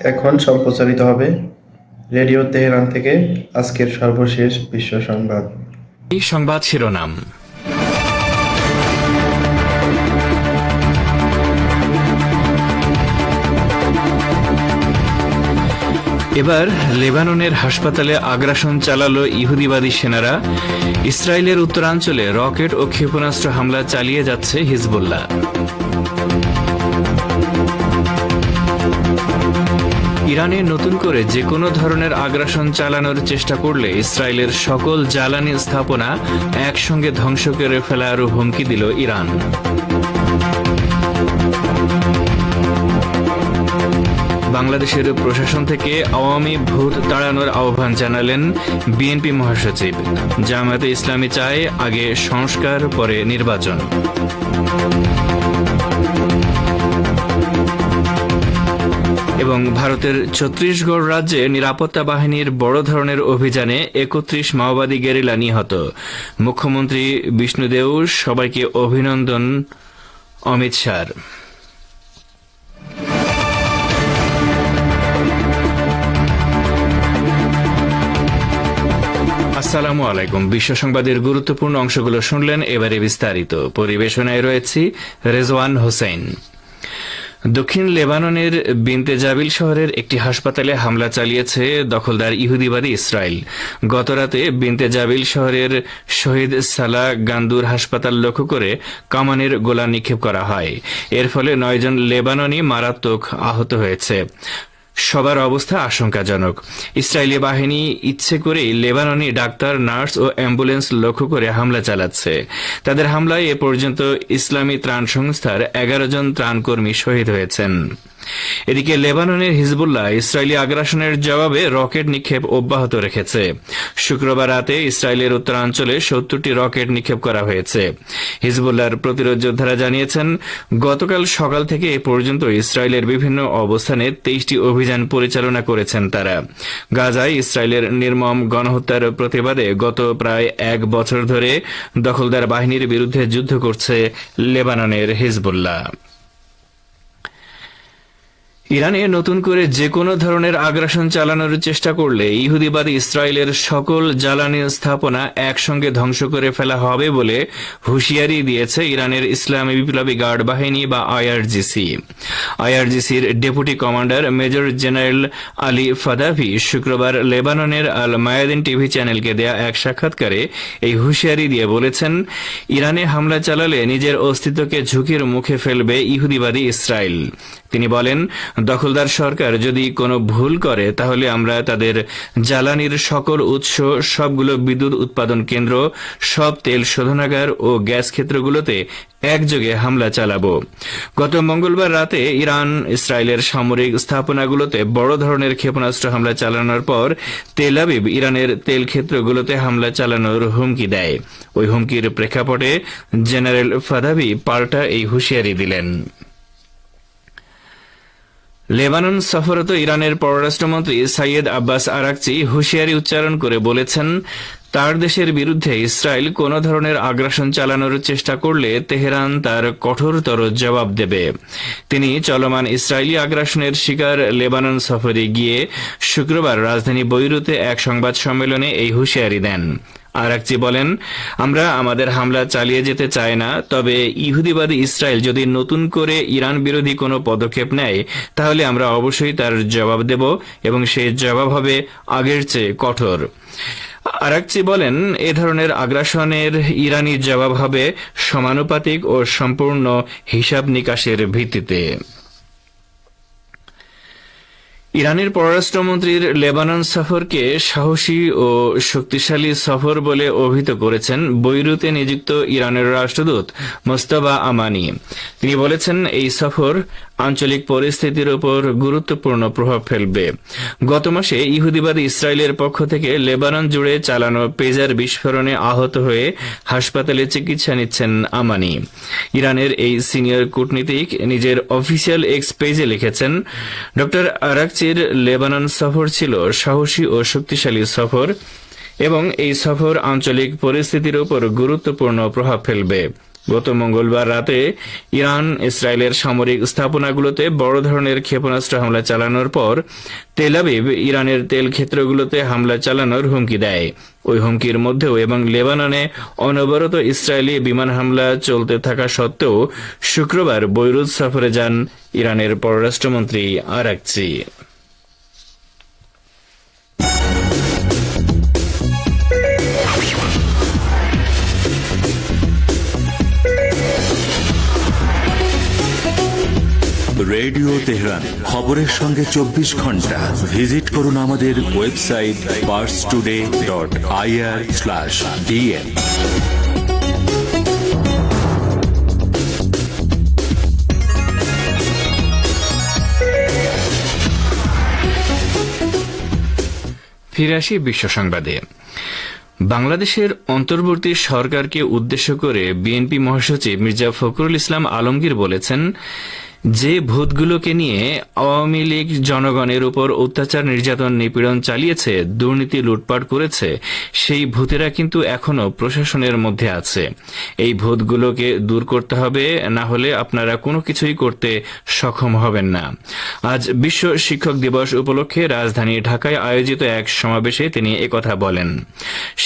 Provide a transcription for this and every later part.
এখন সম্প্রচারিত হবে রেডিও তেহরান থেকে আজকের সর্বশেষ বিশ্ব সংবাদ। এই সংবাদ শিরোনাম। এবার লেবাননের হাসপাতালে আগ্রাসন চালালো ইহুদিবাদী সেনারা। ইসরায়েলের উত্তরাঞ্চলে রকেট ও ক্ষেপণাস্ত্র হামলা চালিয়ে যাচ্ছে হিজবুল্লাহ। ইরানে নতুন করে যে কোনো ধরনের আগ্রাসন চালানোর চেষ্টা করলে ইসরায়েলের সকল জ্বালানি স্থাপনা একসঙ্গে ধ্বংস করে ফেলার হুমকি দিল ইরান। বাংলাদেশের প্রশাসন থেকে আওয়ামী ভোট তাড়ানোর আহ্বান জানালেন বিএনপি মহাসচিব। জামায়াতে ইসলামী চায় আগে সংস্কার পরে নির্বাচন। এবং ভারতের ছত্তিশগড় রাজ্যে নিরাপত্তা বাহিনীর বড় ধরনের অভিযানে ৩১ মাওবাদী গেরিলা নিহত। মুখ্যমন্ত্রী বিষ্ণুদেব সবাইকে অভিনন্দন অমিত শাহর। আসসালামু আলাইকুম। বিশ্ব সংবাদের গুরুত্বপূর্ণ অংশগুলো শুনলেন, এবারে বিস্তারিত। পরিবেশনায় রয়েছি রেজওয়ান হোসেন। দক্ষিণ লেবাননের বিনতে জাবিল শহরের একটি হাসপাতালে হামলা চালিয়েছে দখলদার ইহুদিবাদী ইসরায়েল। গতরাতে বিনতে জাবিল শহরের শহীদ সালাহ গান্দুর হাসপাতাল লক্ষ্য করে কামানের গোলা নিক্ষেপ করা হয়। এর ফলে ৯ জন লেবাননি মারাত্মক আহত হয়েছে। সবার অবস্থা আশঙ্কাজনক। ইসরায়েলি বাহিনী ইচ্ছে করেই লেবাননি ডাক্তার, নার্স ও অ্যাম্বুলেন্স লক্ষ্য করে হামলা চালাচ্ছে। তাদের হামলায় এ পর্যন্ত ইসলামী ত্রাণ সংস্থার ১১ জন ত্রাণকর্মী শহীদ হয়েছেন। এদিকে লেবাননের হিজবুল্লাহ ইসরায়েলি আগ্রাসনের জবাবে রকেট নিক্ষেপ অব্যাহত রেখেছে। শুক্রবার রাতে ইসরায়েলের উত্তরাঞ্চলে ৭০টি রকেট নিক্ষেপ করা হয়েছে। হিজবুল্লাহর প্রতিরোধ যোদ্ধারা জানিয়েছেন, গতকাল সকাল থেকে এ পর্যন্ত ইসরায়েলের বিভিন্ন অবস্থানে ২৩টি অভিযান পরিচালনা করেছেন তারা। গাজায় ইসরায়েলের নির্মম গণহত্যার প্রতিবাদে গত প্রায় ১ বছর ধরে দখলদার বাহিনীর বিরুদ্ধে যুদ্ধ করছে লেবাননের হিজবুল্লাহ। ইরানে নতুন করে যে কোনো ধরনের আগ্রাসন চালানোর চেষ্টা করলে ইহুদিবাদী ইসরায়েলের সকল জ্বালানি স্থাপনা একসঙ্গে ধ্বংস করে ফেলা হবে বলে হুঁশিয়ারি দিয়েছে ইরানের ইসলামী বিপ্লবী গার্ড বাহিনী বা আইআরজিসি। আইআরজিসির deputy commander major general Ali Fadavi শুক্রবার লেবাননের আল মায়াদিন টিভি চ্যানেলকে দেয়া এক সাক্ষাৎকারে এই হুঁশিয়ারি দিয়ে বলেছেন, ইরানে হামলা চালালে নিজের অস্তিত্বকে ঝুঁকির মুখে ফেলবে ইহুদিবাদী ইসরায়েল। তিনি বলেন, দখলদার সরকার যদি কোনো ভুল করে তাহলে আমরা তাদের জ্বালানির সকল উৎস, সবগুলো বিদ্যুৎ উৎপাদন কেন্দ্র, সব তেল শোধনাগার ও গ্যাস ক্ষেত্রগুলোতে একযোগে হামলা চালাবো। গত মঙ্গলবার রাতে ইরান ইসরায়েলের সামরিক স্থাপনাগুলোতে বড় ধরনের ক্ষেপণাস্ত্র হামলা চালানোর পর তেল আবিব ইরানের তেল ক্ষেত্রগুলোতে হামলা চালানোর হুমকি দেয়। ওই হুমকির প্রেক্ষাপটে জেনারেল ফাদাভি পাল্টা এই হুঁশিয়ারি দিলেন। লেবানন সফররত ইরানের পররাষ্ট্রমন্ত্রী সাইয়েদ আব্বাস আরাকচি হুঁশিয়ারি উচ্চারণ করে বলেছেন, তার দেশের বিরুদ্ধে ইসরায়েল কোনো ধরনের আগ্রাসন চালানোর চেষ্টা করলে তেহরান তার কঠোরতর জবাব দেবে। তিনি চলমান ইসরায়েলি আগ্রাসনের শিকার লেবানন সফরে গিয়ে শুক্রবার রাজধানী বৈরুতে এক সংবাদ সম্মেলনে এই হুঁশিয়ারি দেন। আরাকচি বলেন, আমরা আমাদের হামলা চালিয়ে যেতে চাই না, তবে ইহুদিবাদী ইসরায়েল যদি নতুন করে ইরান বিরোধী কোনো পদক্ষেপ নেয় তাহলে আমরা অবশ্যই তার জবাব দেব এবং সেই জবাব হবে আগের চেয়ে কঠোর। আরাকচি বলেন, এ ধরনের আগ্রাসনের ইরানি জবাব হবে সমানুপাতিক ও সম্পূর্ণ হিসাব নিকাশের ভিত্তিতে। ইরানের পররাষ্ট্রমন্ত্রীর লেবানন সফরকে সাহসী ও শক্তিশালী সফর বলে অভিহিত করেছেন বৈরুতে নিযুক্ত ইরানের রাষ্ট্রদূত মোস্তফা আমানি। তিনি বলেছেন, এই সফর আঞ্চলিক পরিস্থিতির উপর গুরুত্বপূর্ণ প্রভাব ফেলবে। গত মাসে ইহুদিবাদী ইসরায়েলের পক্ষ থেকে লেবানন জুড়ে চালানো পেজার বিস্ফোরণে আহত হয়ে হাসপাতালে চিকিৎসা নিচ্ছেন আমানি। ইরানের এই সিনিয়র কূটনীতিক নিজের অফিসিয়াল এক্স পেজে লিখেছেন, ড আরাকচির লেবানন সফর ছিল সাহসী ও শক্তিশালী সফর এবং এই সফর আঞ্চলিক পরিস্থিতির উপর গুরুত্বপূর্ণ প্রভাব ফেলবে। গত মঙ্গলবার রাতে ইরান ইসরায়েলের সামরিক স্থাপনাগুলোতে বড় ধরনের ক্ষেপণাস্ত্র হামলা চালানোর পর তেল আবিব ইরানের তেল ক্ষেত্রগুলোতে হামলা চালানোর হুমকি দেয়। ওই হুমকির মধ্যেও এবং লেবাননে অনবরত ইসরায়েলি বিমান হামলা চলতে থাকা সত্ত্বেও শুক্রবার বৈরুত সফরে যান ইরানের পররাষ্ট্রমন্ত্রী আরাকচি। রেডিও তেহরান, খবরের সঙ্গে 24 ঘন্টা। ভিজিট করুন আমাদের ওয়েবসাইট parstoday.ir/dn। ফিরে আসি বিশ্ব সংবাদে। বাংলাদেশের অন্তর্বর্তী সরকারকে উদ্দেশ্য করে বিএনপি মহাসচিব মির্জা ফখরুল ইসলাম আলমগীর বলেছেন, যে ভূতগুলোকে নিয়ে আওয়ামী লীগ জনগণের উপর অত্যাচার, নির্যাতন, নিপীড়ন চালিয়েছে, দুর্নীতি, লুটপাট করেছে, সেই ভূতেরা কিন্তু এখনো প্রশাসনের মধ্যে আছে। এই ভূতগুলোকে দূর করতে হবে, না হলে আপনারা কোনো কিছুই করতে সক্ষম হবেন না। আজ বিশ্ব শিক্ষক দিবস উপলক্ষে রাজধানী ঢাকায় আয়োজিত এক সমাবেশে তিনি একথা বলেন।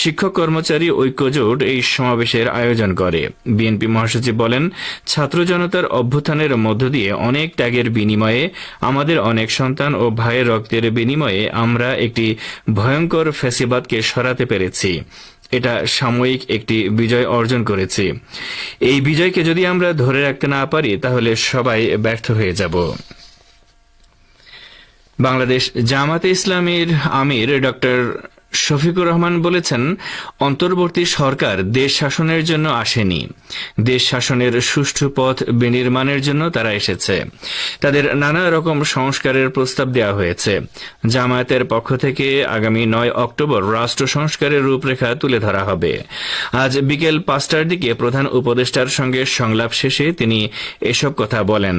শিক্ষক কর্মচারী ঐক্যজোট এই সমাবেশের আয়োজন করে। বিএনপি মহাসচিব বলেন, ছাত্র জনতার অভ্যুত্থানের মধ্য দিয়ে অনেক ত্যাগের বিনিময়ে, আমাদের অনেক সন্তান ও ভাইয়ের রক্তের বিনিময়ে আমরা একটি ভয়ঙ্কর ফ্যাসিবাদকে সরাতে পেরেছি। এটা সাময়িক একটি বিজয় অর্জন করেছি। এই বিজয়কে যদি আমরা ধরে রাখতে না পারি তাহলে সবাই ব্যর্থ হয়ে যাব। বাংলাদেশ জামাতে ইসলামীর আমির ডক্টর শফিকুর রহমান বলেছেন, অন্তর্বর্তী সরকার দেশ শাসনের জন্য আসেনি, দেশ শাসনের সুষ্ঠু পথ বিনির্মাণের জন্য তারা এসেছে। তাদের নানা রকম সংস্কারের প্রস্তাব দেওয়া হয়েছে। জামায়াতের পক্ষ থেকে আগামী 9 অক্টোবর রাষ্ট্র সংস্কারের রূপরেখা তুলে ধরা হবে। আজ বিকেল 5টার দিকে প্রধান উপদেষ্টার সঙ্গে সংলাপ শেষে তিনি এসব কথা বলেন।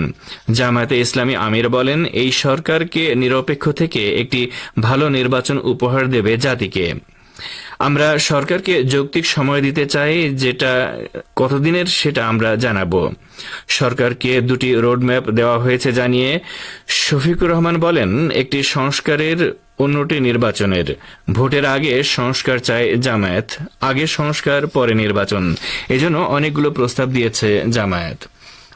জামায়াতে ইসলামী আমির বলেন, এই সরকারকে নিরপেক্ষ থেকে একটি ভালো নির্বাচন উপহার দেবে জাতিকে। আমরা সরকারকে যৌক্তিক সময় দিতে চাই, যেটা কতদিনের সেটা আমরা জানাবো। সরকারকে 2টি রোডম্যাপ দেওয়া হয়েছে জানিয়ে শফিকুর রহমান বলেন, একটি সংস্কারের, অন্যটি নির্বাচনের। ভোটের আগে সংস্কার চায় জামায়াত, আগে সংস্কার পরে নির্বাচন। এজন্য অনেকগুলো প্রস্তাব দিয়েছে জামায়াত।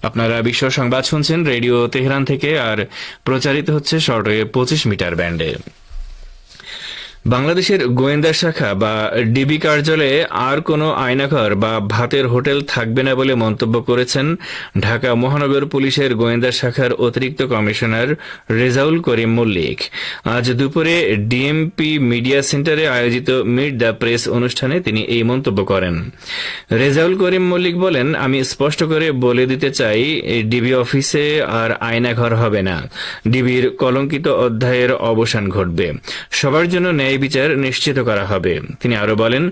আপনারা বিশ্ব সংবাদ শুনছেন রেডিও তেহরান থেকে, আর প্রচারিত হচ্ছে শর্টওয়েভ 25 মিটার ব্যান্ডে। বাংলাদেশের গোয়েন্দা শাখা বা ডিবি কার্যালয়ে আর কোনো আয়নাঘর বা ভাতের হোটেল থাকবে না বলে মন্তব্য করেছেন ঢাকা মহানগর পুলিশের গোয়েন্দা শাখার অতিরিক্ত কমিশনার রেজাউল করিম মল্লিক। আজ দুপুরে ডিএমপি মিডিয়া সেন্টারে আয়োজিত মিট দ্য প্রেস অনুষ্ঠানে তিনি এই মন্তব্য করেন। রেজাউল করিম মল্লিক বলেন, আমি স্পষ্ট করে বলে দিতে চাই, ডিবি অফিসে আর আয়নাঘর হবে না। ডিবির কলঙ্কিত অধ্যায়ের অবসান ঘটবে, সবার জন্য ন্যায় বিচার নিশ্চিত করা হবে। তিনি আরো বলেন,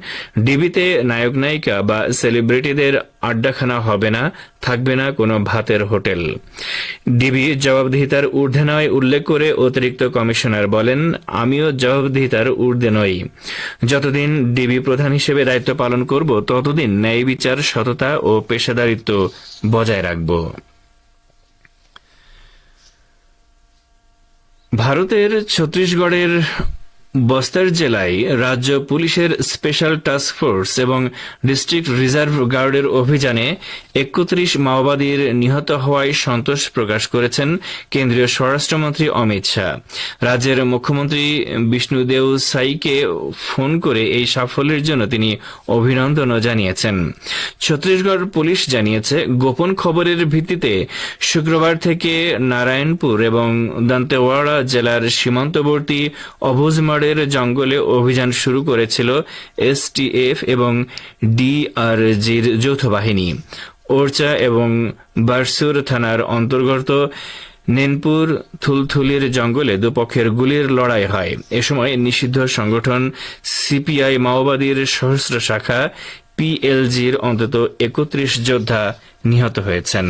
ডিবিতে নায়ক নায়িকা বা সেলিব্রিটিদের আড্ডাখানা হবে না, থাকবে না কোনো ভাতের হোটেল। ডিবি জবাবদিহিতার ঊর্ধ্বে নয় উল্লেখ করে অতিরিক্ত কমিশনার বলেন, আমিও জবাবদিহিতার ঊর্ধ্বে নই। যতদিন ডিবি প্রধান হিসেবে দায়িত্ব পালন করব, ততদিন ন্যায় বিচার, সততা ও পেশাদারিত্ব বজায় রাখব। ভারতের ছত্তিশগড়ের বস্তার জেলায় রাজ্য পুলিশের স্পেশাল টাস্ক ফোর্স এবং ডিস্ট্রিক্ট রিজার্ভ গার্ডের অভিযানে 31 মাওবাদীর নিহত হওয়ায় সন্তোষ প্রকাশ করেছেন কেন্দ্রীয় স্বরাষ্ট্রমন্ত্রী অমিত শাহ। রাজ্যের মুখ্যমন্ত্রী বিষ্ণুদেব সাইকে ফোন করে এই সাফল্যের জন্য তিনি অভিনন্দনও জানিয়েছেন। ছত্তিশগড় পুলিশ জানিয়েছে, গোপন খবরের ভিত্তিতে শুক্রবার থেকে নারায়ণপুর এবং দান্তেওয়াড়া জেলার সীমান্তবর্তী অবুজমাড়ের জঙ্গলে অভিযান শুরু করেছিল এসটিএফ এবং ডিআরজির যৌথ বাহিনী। ওরচা এবং বারসুর থানার অন্তর্গত নেনপুর থুলথুলির জঙ্গলে দুপক্ষের গুলির লড়াই হয়। এ সময় নিষিদ্ধ সংগঠন সিপিআই মাওবাদীর সশস্ত্র শাখা পিএলজির অন্তত 31 যোদ্ধা নিহত হয়েছেন।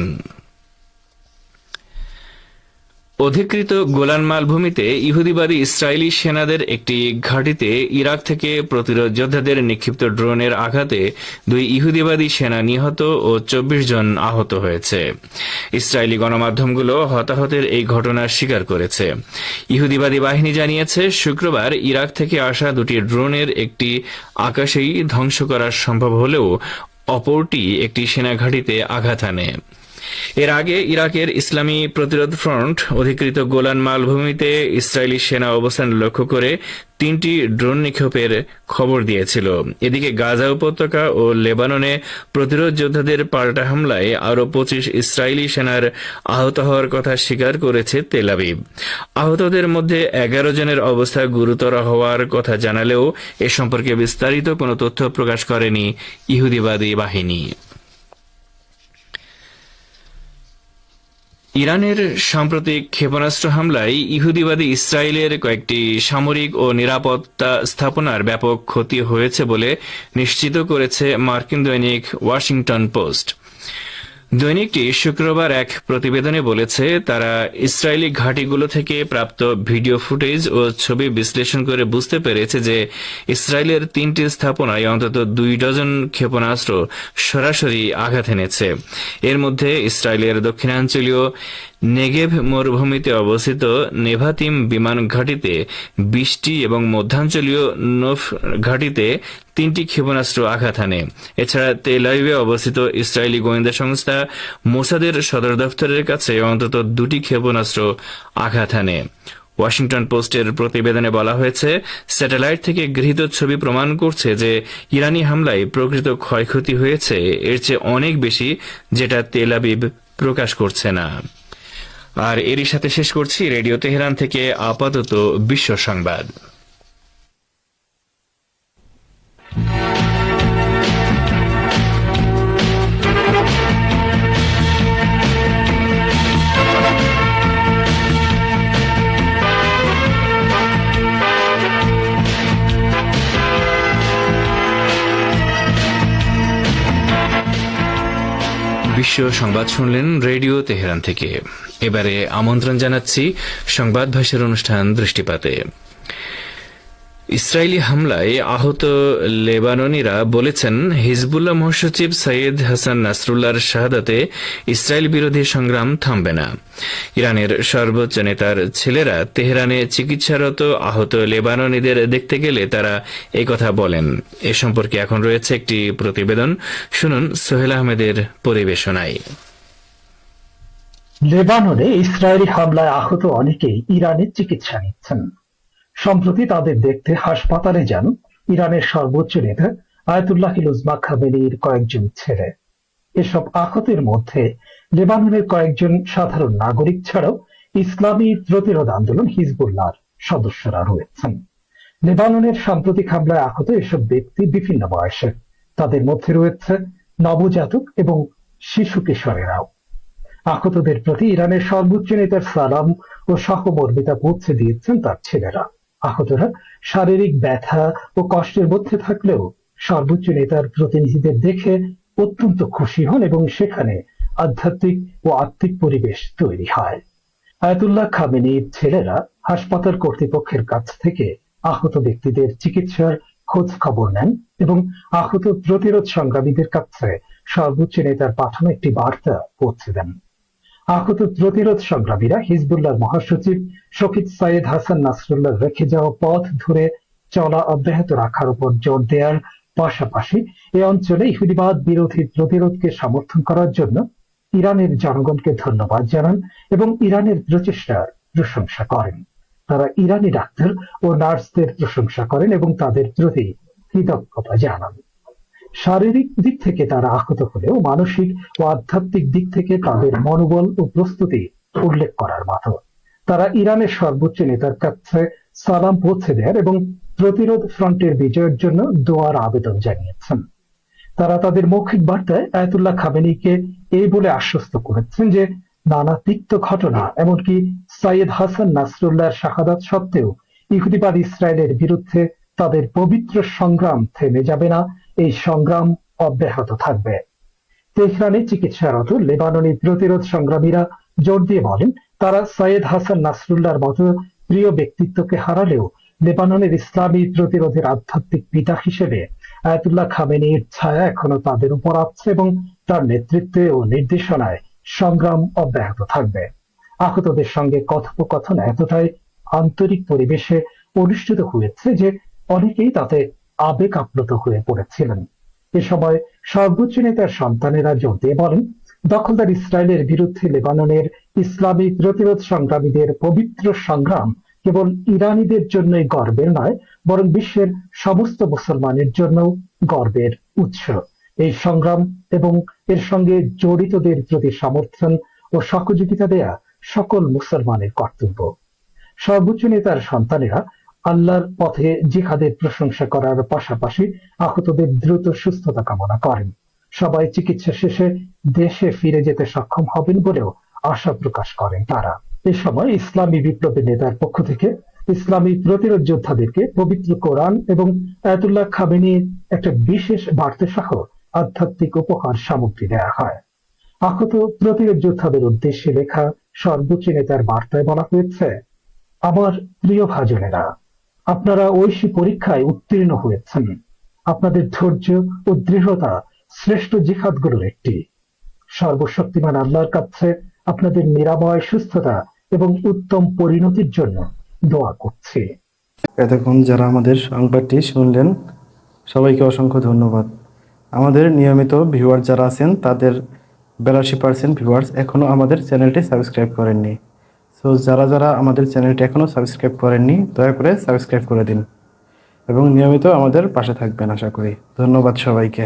অধিকৃত গোলান মালভূমিতে ইহুদিবাদী ইসরায়েলি সেনাদের একটি ঘাঁটিতে ইরাক থেকে প্রতিরোধ যোদ্ধাদের নিক্ষিপ্ত ড্রোনের আঘাতে 2 ইহুদিবাদী সেনা নিহত ও 24 জন আহত হয়েছে। ইসরায়েলি গণমাধ্যমগুলো হতাহতের এই ঘটনা স্বীকার করেছে। ইহুদিবাদী বাহিনী জানিয়েছে শুক্রবার ইরাক থেকে আসা 2টি ড্রোনের একটি আকাশেই ধ্বংস করা সম্ভব হলেও অপরটি একটি সেনা ঘাঁটিতে আঘাত হানে। এর আগে ইরাকের ইসলামী প্রতিরোধ ফ্রন্ট অধিকৃত গোলান মালভূমিতে ইসরায়েলি সেনা অবস্থান লক্ষ্য করে 3টি ড্রোন নিক্ষেপের খবর দিয়েছিল। এদিকে গাজা উপত্যকা ও লেবাননে প্রতিরোধ যোদ্ধাদের পাল্টা হামলায় আরও 25 ইসরায়েলি সেনার আহত হওয়ার কথা স্বীকার করেছে তেল আবিব। আহতদের মধ্যে 11 জনের অবস্থা গুরুতর হওয়ার কথা জানালেও এ সম্পর্কে বিস্তারিত কোনো তথ্য প্রকাশ করেনি ইহুদিবাদী বাহিনী। ইরানের সাম্প্রতিক ক্ষেপণাস্ত্র হামলায় ইহুদিবাদী ইসরায়েলের কয়েকটি সামরিক ও নিরাপত্তা স্থাপনার ব্যাপক ক্ষতি হয়েছে বলে নিশ্চিত করেছে মার্কিন দৈনিক ওয়াশিংটন পোস্ট। দৈনিকটি শুক্রবার এক প্রতিবেদনে বলেছে, তারা ইসরায়েলি ঘাঁটিগুলো থেকে প্রাপ্ত ভিডিও ফুটেজ ও ছবি বিশ্লেষণ করে বুঝতে পেরেছে যে ইসরায়েলের 3টি স্থাপনায় অন্তত 2 ডজন ক্ষেপণাস্ত্র সরাসরি আঘাত এনেছে। এর মধ্যে ইসরায়েলের দক্ষিণাঞ্চলীয় নেগেভ মরুভূমিতে অবস্থিত নেভাতিম বিমান ঘাঁটিতে 20টি এবং মধ্যাঞ্চলীয় নোফ ঘাঁটিতে 3টি ক্ষেপণাস্ত্র আঘাত হানে। এছাড়া তেল আবিবে অবস্থিত ইসরায়েলি গোয়েন্দা সংস্থা মোসাদের সদর দফতরের কাছে অন্তত 2টি ক্ষেপণাস্ত্র আঘাত হানে। ওয়াশিংটন পোস্টের প্রতিবেদনে বলা হয়েছে, স্যাটেলাইট থেকে গৃহীত ছবি প্রমাণ করছে যে ইরানি হামলায় প্রকৃত ক্ষয়ক্ষতি হয়েছে এর চেয়ে অনেক বেশি, যেটা তেল আবিব প্রকাশ করছে না। আর এরই সাথে শেষ করছি রেডিও তেহরান থেকে আপাতত বিশ্ব সংবাদ। বিশ্ব সংবাদ শুনলেন রেডিও তেহরান থেকে। এবারে আমন্ত্রণ জানাচ্ছি সংবাদ ভাষার অনুষ্ঠান দৃষ্টিপাতে। ইসরায়েলি হামলায় আহত লেবাননিরা বলেছেন, হিজবুল্লাহ মহাসচিব সৈয়দ হাসান নাসরুল্লাহর শাহাদাতে ইসরায়েল বিরোধী সংগ্রাম থামবে না। ইরানের সর্বোচ্চ নেতার ছেলেরা তেহরানে চিকিৎসারত আহত লেবাননিদের দেখতে গেলে তারা এই কথা বলেন। এ সম্পর্কে এখন রয়েছে একটি প্রতিবেদন, শুনুন সোহেল আহমেদের পরিবেশনায়। লেবাননে ইসরায়েলি হামলায় আহত অনেকেই ইরানে চিকিৎসা নিচ্ছেন। সম্প্রতি তাদের দেখতে হাসপাতালে যান ইরানের সর্বোচ্চ নেতা আয়াতুল্লাহ উজমা খামেনির কয়েকজন ছেলে। এসব আহতের মধ্যে লেবাননের কয়েকজন সাধারণ নাগরিক ছাড়াও ইসলামী প্রতিরোধ আন্দোলন হিজবুল্লাহর সদস্যরা রয়েছেন। লেবাননের সাম্প্রতিক হামলায় আহত এসব ব্যক্তি বিভিন্ন বয়সের, তাদের মধ্যে রয়েছে নবজাতক এবং শিশু কিশোরেরাও। আহতদের প্রতি ইরানের সর্বোচ্চ নেতার সালাম ও সহমর্মিতা পৌঁছে দিয়েছেন তার ছেলেরা। আহতরা শারীরিক ব্যথা ও কষ্টের মধ্যে থাকলেও সর্বোচ্চ নেতার প্রতিনিধিদের দেখে অত্যন্ত খুশি হন এবং সেখানে আধ্যাত্মিক ও আত্মিক পরিবেশ তৈরি হয়। আয়াতুল্লাহ খামেনির ছেলেরা হাসপাতাল কর্তৃপক্ষের কাছ থেকে আহত ব্যক্তিদের চিকিৎসার খোঁজ খবর নেন এবং আহত প্রতিরোধ সংগ্রামীদের কাছে সর্বোচ্চ নেতার পাঠানো একটি বার্তা পৌঁছে দেন। আহত প্রতিরোধ সংগ্রামীরা হিজবুল্লাহর মহাসচিব শহীদ সৈয়দ হাসান নাসরুল্লাহ রেখে যাওয়া পথ ধরে চলা অব্যাহত রাখার উপর জোর দেওয়ার পাশাপাশি এ অঞ্চলে ইহুদিবাদ বিরোধী প্রতিরোধকে সমর্থন করার জন্য ইরানের জনগণকে ধন্যবাদ জানান এবং ইরানের প্রচেষ্টার প্রশংসা করেন। তারা ইরানি ডাক্তার ও নার্সদের প্রশংসা করেন এবং তাদের প্রতি কৃতজ্ঞতা জানান। শারীরিক দিক থেকে তারা আহত হলেও মানসিক ও আধ্যাত্মিক দিক থেকে তাদের মনোবল ও প্রস্তুতি উল্লেখ করার মতো। তারা ইরানের সর্বোচ্চ নেতার কাছে সালাম পৌঁছে দেন এবং প্রতিরোধ ফ্রন্টের বিজয়ের জন্য দোয়ার আবেদন জানিয়েছেন। তারা তাদের মৌখিক বার্তায় আয়াতুল্লাহ খামেনিকে এই বলে আশ্বস্ত করেছেন যে নানা তিক্ত ঘটনা, এমনকি সৈয়দ হাসান নাসরুল্লাহর শাহাদাত সত্ত্বেও ইহুদিবাদ ইসরায়েলের বিরুদ্ধে তাদের পবিত্র সংগ্রাম থেমে যাবে না, এই সংগ্রাম অব্যাহত থাকবে। তেহরানে চিকিৎসারত লেবাননি প্রতিরোধ সংগ্রামীরা জোর দিয়ে বলেন, তারা সৈয়দ হাসান নাসরুল্লাহর মতো প্রিয় ব্যক্তিত্বকে হারালেও লেবাননের ইসলামী প্রতিরোধের আধ্যাত্মিক পিতা হিসেবে আয়াতুল্লাহ খামেনির ছায়া এখনো তাদের উপর আছে এবং তার নেতৃত্বে ও নির্দেশনায় সংগ্রাম অব্যাহত থাকবে। আহতদের সঙ্গে কথোপকথন এতটাই আন্তরিক পরিবেশে অনুষ্ঠিত হয়েছে যে অনেকেই তাতে আবেগ আপ্লুত হয়ে পড়েছিলেন। এ সময় সর্বোচ্চ নেতার সন্তানেরা জোর দিয়ে বলেন, দখলদার ইসরায়েলের বিরুদ্ধে লেবাননের ইসলামী প্রতিরোধ সংগ্রামীদের পবিত্র সংগ্রাম কেবল ইরানিদের জন্যই গর্বের নয়, বরং বিশ্বের সমস্ত মুসলমানের জন্য গর্বের উৎস। এই সংগ্রাম এবং এর সঙ্গে জড়িতদের প্রতি সমর্থন ও সহযোগিতা দেয়া সকল মুসলমানের কর্তব্য। সর্বোচ্চ নেতার সন্তানেরা আল্লাহর পথে জিহাদের প্রশংসা করার পাশাপাশি আহতদের দ্রুত সুস্থতা কামনা করেন। সবাই চিকিৎসা শেষে দেশে ফিরে যেতে সক্ষম হবেন বলেও আশা প্রকাশ করেন তারা। এ সময় ইসলামী বিপ্লবী নেতার পক্ষ থেকে ইসলামী প্রতিরোধ যোদ্ধাদেরকে পবিত্র কোরআন এবং আয়াতুল্লাহ খামেনির একটা বিশেষ বার্তা সহ আধ্যাত্মিক উপহার সামগ্রী দেয়া হয়। আহত প্রতিরোধ যোদ্ধাদের উদ্দেশ্যে লেখা সর্বোচ্চ নেতার বার্তায় বলা হয়েছে, আমার প্রিয় ভাজনেরা, আপনারা ঐশী পরীক্ষায় উত্তীর্ণ হয়েছেন। আপনাদের ধৈর্য ও দৃঢ়তা শ্রেষ্ঠ জিহাদগুলোর একটি। সর্বশক্তিমান আল্লাহর কাছে আপনাদের নিরাময়, সুস্থতা এবং উত্তম পরিণতির জন্য দোয়া করছি। এতক্ষণ যারা আমাদের সংবাদটি শুনলেন সবাইকে অসংখ্য ধন্যবাদ। আমাদের নিয়মিত ভিউয়ার যারা আছেন তাদের 82% ভিউয়ার্স এখনও আমাদের চ্যানেলটি সাবস্ক্রাইব করেননি। সো যারা যারা আমাদের চ্যানেলটি এখনও সাবস্ক্রাইব করেননি দয়া করে সাবস্ক্রাইব করে দিন এবং নিয়মিত আমাদের পাশে থাকবেন আশা করি। ধন্যবাদ সবাইকে।